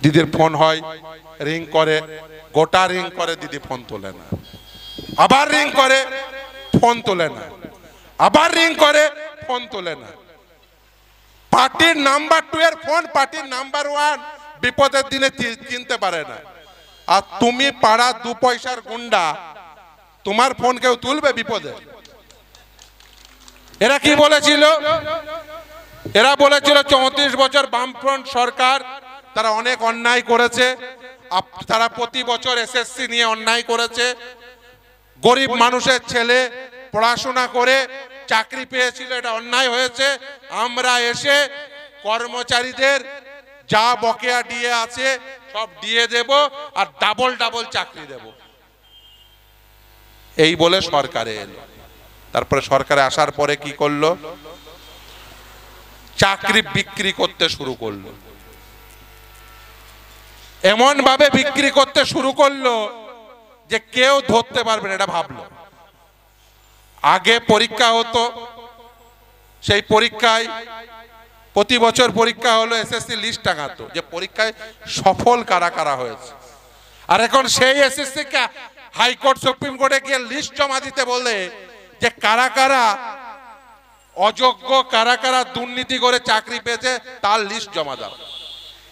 দিদির ফোন হয়, রিং করে, গোটা রিং করে, দিদি ফোন তোলে না, আবার রিং করে, ফোন তোলে না, আবার রিং করে, ফোন তোলে না। পার্টির নাম্বার 2 এর ফোন পার্টির নাম্বার 1 বিপদের দিনে চিনতে পারে না। আর তুমি পাড়া 2 পয়সার গুন্ডা, তোমার ফোন কেউ তুলবে বিপদে? এরা কি বলেছিল? এরা বলেছিল 34 বছর বামফ্রন্ট সরকার, তারা অনেক অন্যায় করেছে, তারা প্রতি বছর এসএসসি নিয়ে অন্যায় করেছে, গরিব মানুষের ছেলে পড়াশোনা করে চাকরি পেয়েছিল, এটা অন্যায় হয়েছে। আমরা এসে কর্মচারীদের যা বকেয়া দিয়ে আছে সব দিয়ে দেব, আর ডাবল ডাবল চাকরি দেব, এই বলে সরকারে এলো। তারপরে সরকারে আসার পরে কি করলো? চাকরি বিক্রি করতে শুরু করলো। এমন ভাবে বিক্রি করতে শুরু করলো যে কেউ ধরতে পারবে না, এটা ভাবলো। আগে পরীক্ষা হতো, সেই পরীক্ষায় প্রতি বছর পরীক্ষা হলো, এসএসসি লিস্ট টাঙাতো যে পরীক্ষায় সফল কারা কারা হয়েছে। আর এখন সেই এসএসসি কে হাইকোর্ট সুপ্রিম কোর্টে গিয়ে লিস্ট জমা দিতে বলে যে কারা কারা অযোগ্য, কারা কারা দুর্নীতি করে চাকরি পেয়েছে, তার লিস্ট জমা দাও।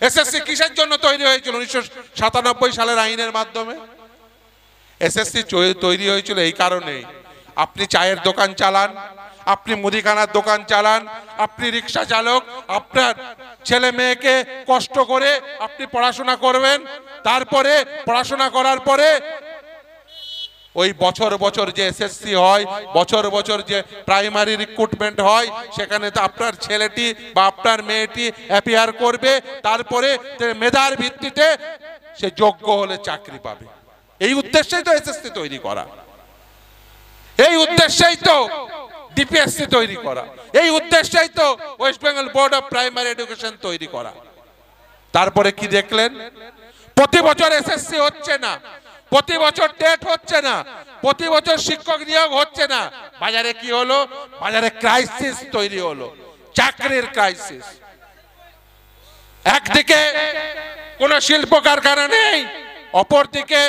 এসএসসি কিসের জন্য তৈরি হয়েছিল? 1997 সালের আইনের মাধ্যমে এসএসসি তৈরি হয়েছিল এই কারণেই, আপনি চায়ের দোকান চালান, আপনি মুদিখানার দোকান চালান, আপনি রিক্সা চালক, আপনার ছেলে মেয়েকে কষ্ট করে আপনি পড়াশোনা করবেন, তারপরে পড়াশোনা করার পরে ওই বছর বছর যে এসএসসি হয়, বছর বছর যে প্রাইমারি রিক্রুটমেন্ট হয়, সেখানে তো আপনার ছেলেটি বা আপনার মেয়েটি অ্যাপিয়ার করবে, তারপরে মেধার ভিত্তিতে সে যোগ্য হলে চাকরি পাবে। এই উদ্দেশ্যেই তো এসএসসি তৈরি করা, এই উদ্দেশ্যেই তো ডিপিএসসি তৈরি করা, এই উদ্দেশ্যেই তো West Bengal board of primary education তৈরি করা। তারপরে কি দেখলেন? প্রতি বছর এসএসসি হচ্ছে না, প্রতি বছর টেট হচ্ছে না, প্রতি বছর শিক্ষক নিয়োগ হচ্ছে না। বাজারে কি হলো? বাজারে ক্রাইসিস তৈরি হলো, চাকরির ক্রাইসিস। একদিকে কোন শিল্প কারখানা নেই, অপরদিকে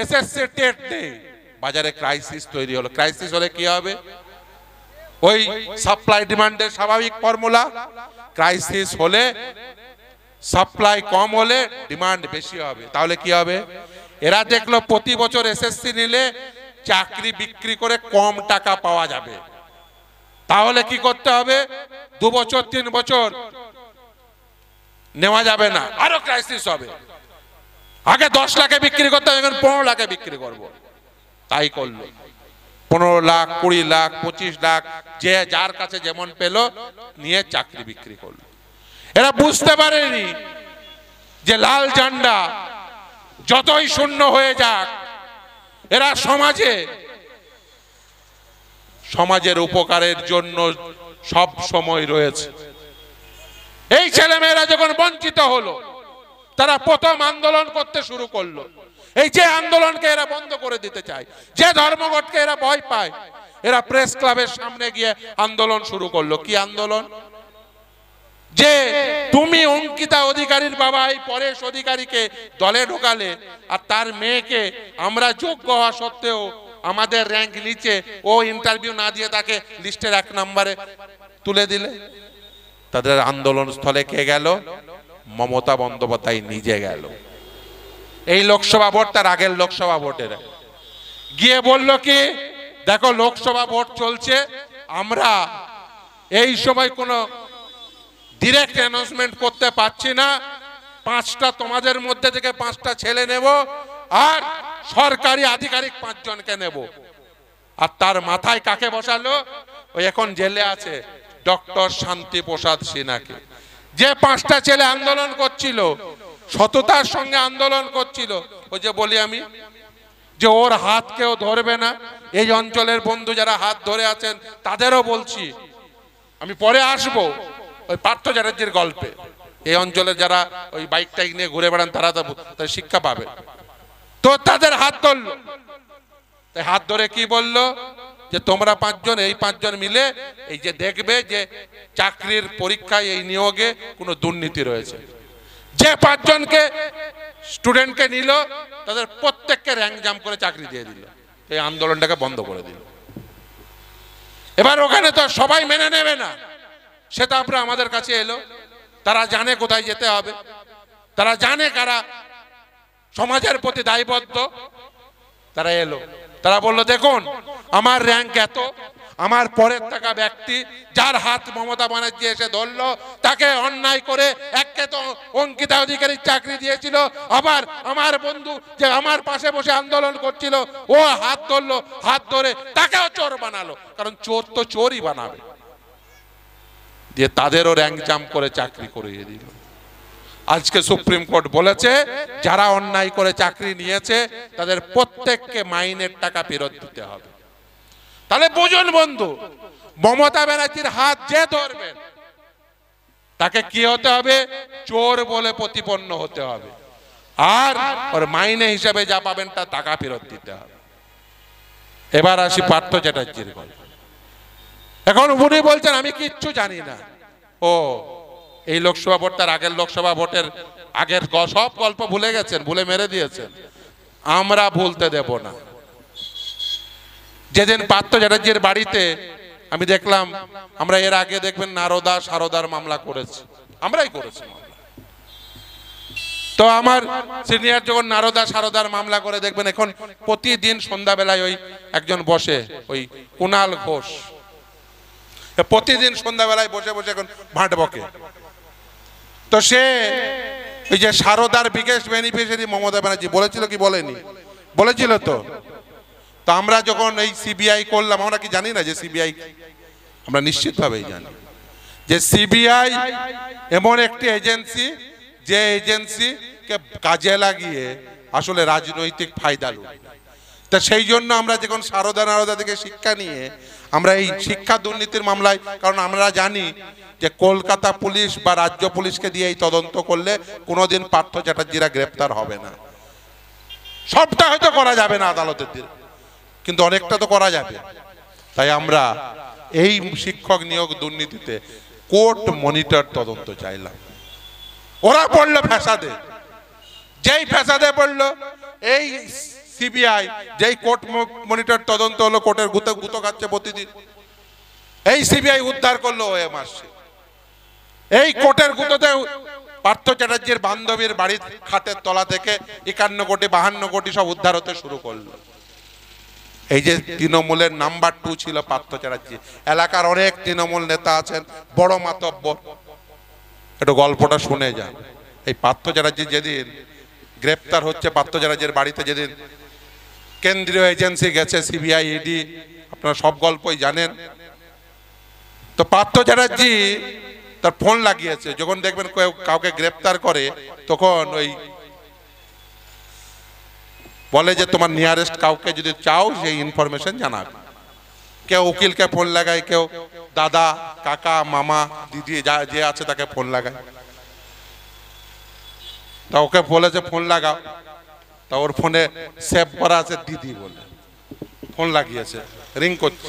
এসএসসি টেট নেই, বাজারে ক্রাইসিস তৈরি হলো। ক্রাইসিস হলে কি হবে? ওই সাপ্লাই ডিমান্ডের স্বাভাবিক ফর্মুলা, ক্রাইসিস হলে সাপ্লাই কম হলে ডিমান্ড বেশি হবে। তাহলে কি হবে? এরা দেখলো প্রতি বছর এসএসসি নিলে চাকরি বিক্রি করে কম টাকা পাওয়া যাবে, তাহলে কি করতে হবে? 2 বছর 3 বছর নেওয়া যাবে না, আরো ক্রাইসিস হবে। আগে 10 লাখে বিক্রি করতে হবে, এখন 15 লাখে বিক্রি করব। তাই করলো। 15 লাখ, 20 লাখ, 25 লাখ, যে যার কাছে যেমন পেল নিয়ে চাকরি বিক্রি করলো। এরা বুঝতে পারেনি যে লাল ঝান্ডা যতই শূন্য হয়ে যাক, এরা সমাজের উপকারের জন্য সব সময় রয়েছে। এই ছেলেমেয়েরা যখন বঞ্চিত হলো, তারা প্রথম আন্দোলন করতে শুরু করলো। এই যে আন্দোলনকে এরা বন্ধ করে দিতে চায়, যে ধর্মঘটকে এরা ভয় পায়, এরা প্রেস ক্লাবের সামনে গিয়ে আন্দোলন শুরু করলো। কি আন্দোলন? যে তুমি অঙ্কিতা অধিকারীর বাবা এই পরেশ অধিকারীকে দলে ঢোকালে, আর তার মেয়েকে আমরা যোগ্য হওয়া সত্ত্বেও আমাদের র্যাঙ্ক নিচে, ও ইন্টারভিউ না দিয়ে তাকে লিস্টের 1 নম্বরে তুলে দিলে। তাদের আন্দোলন স্থলে কে গেল? মমতা বন্দ্যোপাধ্যায় নিজে গেল। এই লোকসভা ভোট, তার আগের লোকসভা ভোটের গিয়ে বলল কি, দেখো লোকসভা ভোট চলছে, আমরা এই সময় কোনো ডিরেক্ট অ্যানাউন্সমেন্ট করতে পারছি না, 5টা তোমাদের মধ্যে থেকে 5টা ছেলে নেব, আর সরকারি আধিকারিক 5 জনকে নেব। আর তার মাথায় কাকে বসালো? ওই এখন জেলে আছে ডক্টর শান্তি প্রসাদ সিনহাকে। যে 5টা ছেলে আন্দোলন করছিল, সততার সঙ্গে আন্দোলন করছিল, ওই যে বলি আমি যে ওর হাত কেউ ধরবে না। এই অঞ্চলের বন্ধু যারা হাত ধরে আছেন তাদেরও বলছি, আমি পরে আসবো ওই পার্থ চ্যাটার্জির গল্পে। এই অঞ্চলের যারা ওই বাইক টাইক নিয়ে ঘুরে বেড়ান তারা তো শিক্ষা পাবে। তো তাদের হাত ধরলো, তাই হাত ধরে কি বললো? যে তোমরা 5 জন, এই 5 জন মিলে এই যে দেখবে যে চাকরির পরীক্ষায় এই নিয়োগে কোনো দুর্নীতি রয়েছে। যে 5 জনকে স্টুডেন্টকে নিল তাদের প্রত্যেককে র্যাঙ্ক জাম্প করে চাকরি দিয়ে দিল, এই আন্দোলনটাকে বন্ধ করে দিল। এবার ওখানে তো সবাই মেনে নেবে না, সে তারপরে আমাদের কাছে এলো, তারা জানে কোথায় যেতে হবে, তারা জানে কারা সমাজের প্রতি দায়বদ্ধ, তারা এলো, তারা বলল দেখুন আমার র্যাঙ্ক এত, আমার পরের থাকা ব্যক্তি যার হাত মমতা ব্যানার্জি এসে ধরলো তাকে অন্যায় করে একে তো অঙ্কিতা অধিকারীর চাকরি দিয়েছিল, আবার আমার বন্ধু যে আমার পাশে বসে আন্দোলন করছিল ও হাত ধরলো, হাত ধরে তাকেও চোর বানালো, কারণ চোর তো চোরই বানাবে, দিয়ে তাদেরও র্যাঙ্ক জাম্প করে চাকরি করিয়ে দিল। আজকে সুপ্রিম কোর্ট বলেছে যারা অন্যায় করে চাকরি নিয়েছে তাদের প্রত্যেককে মাইনের টাকা ফেরত দিতে হবে। তাহলে বুঝুন বন্ধু, মমতা ব্যানার্জির হাত যে ধরবেন তাকে কি হতে হবে? চোর বলে প্রতিপন্ন হতে হবে, আর ওর মাইনে হিসাবে যা পাবেন তা টাকা ফেরত দিতে হবে। এবার আসি পার্থ চ্যাটার্জির গল্প। এখন উনি বলছেন আমি কিচ্ছু জানি না। ও এই লোকসভা ভোট তার আগের লোকসভা ভোটের আগের সব গল্প ভুলে গেছেন, ভুলে মেরে দিয়েছেন, আমরা ভুলতে দেব না। যেদিন পার্থ চ্যাটার্জির বাড়িতে আমি দেখলাম, আমরা এর আগে দেখবেন নারদা সারদার মামলা করেছি, আমরাই করেছি মামলা। তো আমার সিনিয়র যখন নারদা সারদার মামলা করে দেখবেন এখন প্রতিদিন সন্ধ্যাবেলায় ওই একজন বসে, ওই কুণাল ঘোষ, প্রতিদিন সন্ধ্যাবেলায় বসে বসে এখন ভাট বকে। তো সে ওই যে সারদার বিশেষ বেনিফিশিয়ারি মমতা ব্যানার্জি বলেছিল কি বলেনি? বলেছিল তো। তো আমরা যখন এই সিবিআই করলাম, আমরা কি জানি না যে সিবিআই, আমরা নিশ্চিতভাবেই জানি যে সিবিআই এমন একটি এজেন্সি যে এজেন্সিকে কাজে লাগিয়ে আসলে রাজনৈতিক ফায়দা লুটে। তা সেই জন্য আমরা যখন সারদা নারদা থেকে শিক্ষা নিয়ে আমরা এই শিক্ষা দুর্নীতির মামলায়, কারণ আমরা জানি যে কলকাতা পুলিশ বা রাজ্য পুলিশকে দিয়ে এই তদন্ত করলে কোনোদিন পার্থ চ্যাটার্জিরা গ্রেপ্তার হবে না। সবটা হয়তো করা যাবে না আদালতের দিন, কিন্তু অনেকটা তো করা যাবে। তাই আমরা এই শিক্ষক নিয়োগ দুর্নীতিতে কোর্ট মনিটর তদন্ত চাইলাম। ওরা পড়লো ফ্যাসাদে, যেই ফ্যাসাদে পড়লো এই সিবিআই, যেই কোর্ট মনিটর তদন্ত হলো, কোর্টের গুতো খাচ্ছে প্রতিদিন, এই সিবিআই উদ্ধার করলো ওএম আসছে। এই কোর্টের গুতোতে পার্থ চ্যাটার্জির বান্ধবীর বাড়ির খাটের তলা থেকে 51 কোটি 52 কোটি সব উদ্ধার হতে শুরু করলো। এই যে তৃণমূলের নাম্বার 2 ছিল পার্থ চ্যাটার্জি, এলাকার অনেক তৃণমূল নেতা আছেন, বড় মাতব্বর, একটু গল্পটা শুনে যান। এই পার্থ চ্যাটার্জি যেদিন গ্রেপ্তার হচ্ছে, পার্থ চ্যাটার্জির বাড়িতে যেদিন কেন্দ্রীয় এজেন্সি গেছে, সিবিআই, ইডি, আপনারা সব গল্পই জানেন। তো পার্থ চ্যাটার্জি তার ফোন লাগিয়েছে, যখন দেখবেন কাউকে গ্রেপ্তার করে তখন ওই বলে যে তোমার নিয়ারেস্ট কাউকে যদি চাও সেই ইনফরমেশন জানাবে। কেউ উকিলকে ফোন লাগায়, কেউ দাদা কাকা মামা দিদি যা যে আছে তাকে ফোন লাগায়। তা ওকে বলেছে ফোন লাগাও, তা ওর ফোনে সেভ করা আছে দিদি বলে, ফোন লাগিয়েছে, রিং করছে,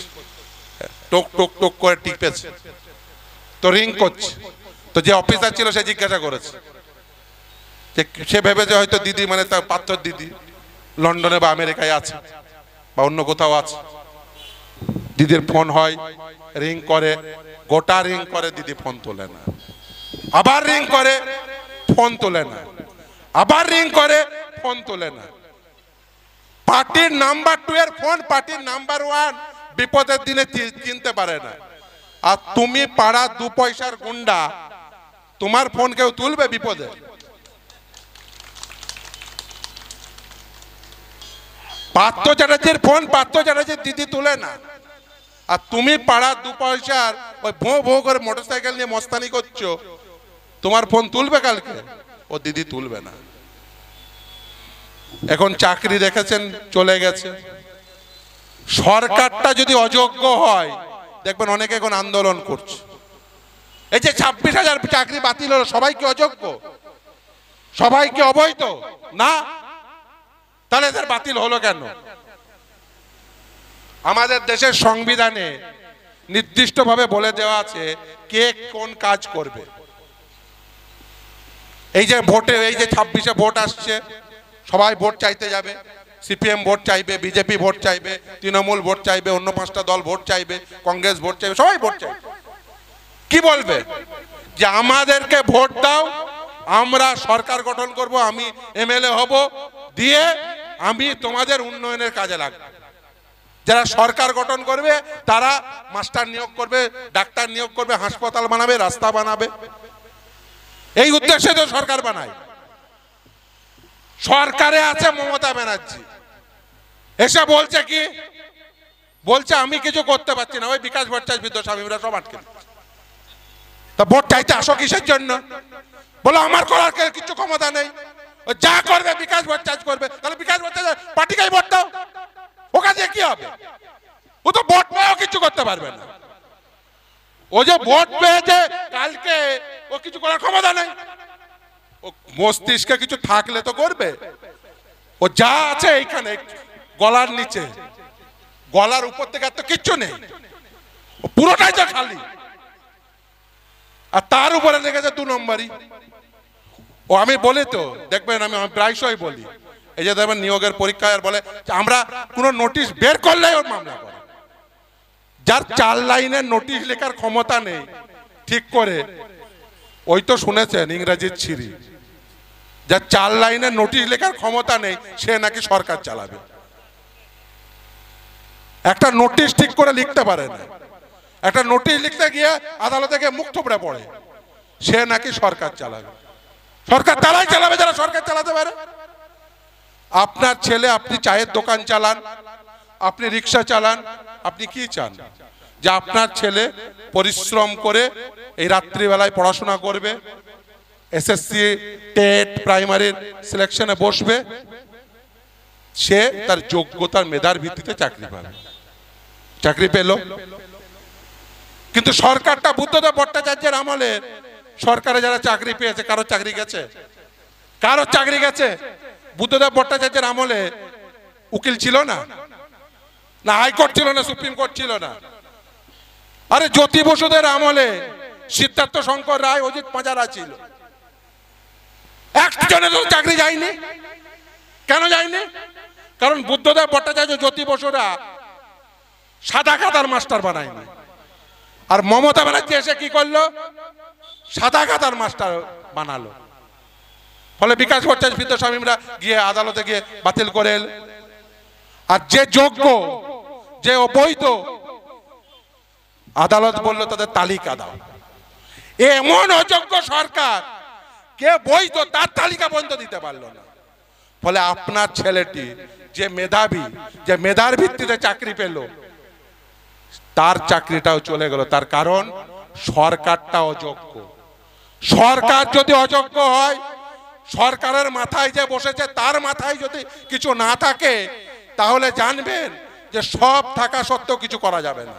টোক টোক টোক করে টিপেছে, তো রিং করছে। তো যে অফিসার ছিল সে জিজ্ঞাসা করেছে, সে ভেবেছে হয়তো দিদি মানে তার পার্থর দিদি লন্ডনে বা আমেরিকায় আছে বা অন্য কোথাও আছে। দিদির ফোন হয়, রিং করে, গোটা রিং করে, দিদি ফোন তোলে না, আবার রিং করে, ফোন তোলে না, আবার রিং করে, ফোন তোলে না। পার্টির নাম্বার 2 এর ফোন পার্টির নাম্বার 1 বিপদের দিনে চিনতে পারে না। আর তুমি পাড়া 2 পয়সার গুন্ডা, তোমার ফোন কেউ তুলবে বিপদে? পার্থ চ্যাটার্জির ফোন পার্থ চ্যাটার্জির দিদি তুলে না, আর তুমি পাড়া 2 পয়সার ওই ভো ভো করে মোটরসাইকেল নিয়ে মস্তানি করছো, তোমার ফোন তুলবে কালকে? ও দিদি তুলবে না। এখন চাকরি দেখেছেন চলে গেছে। সরকারটা যদি অযোগ্য হয় দেখবেন অনেকে এখন আন্দোলন করছে। এই যে 26,000 চাকরি বাতিল হলো, সবাই কি অযোগ্য? সবাই কি অবৈধ? না। তাহলে এদের বাতিল হলো কেন? আমাদের দেশের সংবিধানে নির্দিষ্টভাবে বলে দেওয়া আছে কে কোন কাজ করবে। এই যে ভোটে, এই যে 26-এ ভোট আসছে, সবাই ভোট চাইতে যাবে। সিপিএম ভোট চাইবে, বিজেপি ভোট চাইবে, তৃণমূল ভোট চাইবে, অন্য 5টা দল ভোট চাইবে, কংগ্রেস ভোট চাইবে, সবাই ভোট চাইবে। কি বলবে? যে আমাদেরকে ভোট দাও, আমরা সরকার গঠন করব, আমি এমএলএ হব, দিয়ে আমি তোমাদের উন্নয়নের কাজে লাগবো। যারা সরকার গঠন করবে তারা মাস্টার নিয়োগ করবে, ডাক্তার নিয়োগ করবে, হাসপাতাল বানাবে, রাস্তা বানাবে। এই উদ্দেশ্যে তো সরকার বানায়। সরকারে আছে মমতা ব্যানার্জি, এসে বলছে কি? বলছে আমি কিছু করতে পারছি না, ওই বিকাশ ভট্টাচার্য, বিদ্যাস্বামীরা সব আটকে দিচ্ছে। তা ভোট চাইতে আসো কিসের জন্য? বলো আমার করার কিছু ক্ষমতা নেই, যা করবে বিকাশ ভট্টাচার্য করবে। তাহলে বিকাশ ভট্টাচার্য পার্টিকেই ভোট দাও, ওকে দিয়ে কি হবে? ও তো ভোট পেয়েও কিছু করতে পারবে না। ও যে ভোট পেয়েছে, কালকে ও কিছু করার ক্ষমতা নেই। ও মস্তিষ্কে কিছু থাকলে তো করবে। ও যা আছে এইখানে গলার নিচে, গলার উপর থেকে আর তো কিচ্ছু নেই, ও পুরোটাই তো খালি। আর তার উপরে লেগেছে 2 নম্বরই। ও আমি বলি তো, দেখবেন আমি প্রায়শই বলি, এই যে দেখবেন নিয়োগের পরীক্ষায় বলে আমরা কোনো নোটিশ বের করলেই ওর মামলা করে। যার 4 লাইনের নোটিশ লেখার ক্ষমতা নেই ঠিক করে, ওই তো শুনেছেন ইংরেজির ছিরি, যার 4 লাইনের নোটিশ লেখার ক্ষমতা নেই সে নাকি সরকার চালাবে। একটা নোটিশ ঠিক করে লিখতে পারে না, একটা নোটিশ লিখতে গিয়ে আদালতে গিয়ে মুখ থুবড়ে পড়ে, সে নাকি সরকার চালাবে। সরকার তারাই চালাবে যারা সরকার চালাতে পারে। আপনার ছেলে, আপনি চায়ের দোকান চালান, আপনি রিক্সা চালান, আপনি কি চান? যে আপনার ছেলে পরিশ্রম করে এই রাত্রিবেলায় পড়াশোনা করবে, এসএসসি, টেট, প্রাইমারির সিলেকশনে বসবে, সে তার যোগ্যতার মেধার ভিত্তিতে চাকরি পাবে। চাকরি পেল। কিন্তু সরকারটা বুদ্ধদেব ভট্টাচার্যের আমলে সরকারে যারা চাকরি পেয়েছে, কারো চাকরি গেছে? কারো চাকরি গেছে? বুদ্ধদেব ভট্টাচার্যের আমলে উকিল ছিল না, না হাইকোর্ট ছিল না, সুপ্রিম কোর্ট ছিল না। আরে জ্যোতি বসুদের আমলে সিদ্ধার্থ শঙ্কর রায়, অজিত পাঁজারা ছিল, একজনের তো চাকরি যায়নি। কেন যায়নি? কারণ বুদ্ধদেব ভট্টাচার্য, জ্যোতি বসুরা সাদা খাতার মাস্টার বানায়নি। আর মমতা ব্যানার্জি এসে কি করলো? সাদা খাতার মাস্টার বানালো। ফলে বিকাশ ভট্টাচার্য, বিদ্যাস্বামীরা গিয়ে আদালতে গিয়ে বাতিল করে এল। আর যে যোগ্য, যে অবৈধ, আদালত বলল তাদের তালিকা দাও। এমন অযোগ্য সরকার, কে বৈধ তার তালিকা পর্যন্ত দিতে পারলো না। ফলে আপনার ছেলেটি যে মেধাবী, যে মেধার ভিত্তিতে চাকরি পেল, তার চাকরিটাও চলে গেল। তার কারণ সরকারটা অযোগ্য। সরকার যদি অযোগ্য হয়, সরকারের মাথায় যে বসেছে তার মাথায় যদি কিছু না থাকে, তাহলে জানবেন যে সব থাকা সত্ত্বেও কিছু করা যাবে না।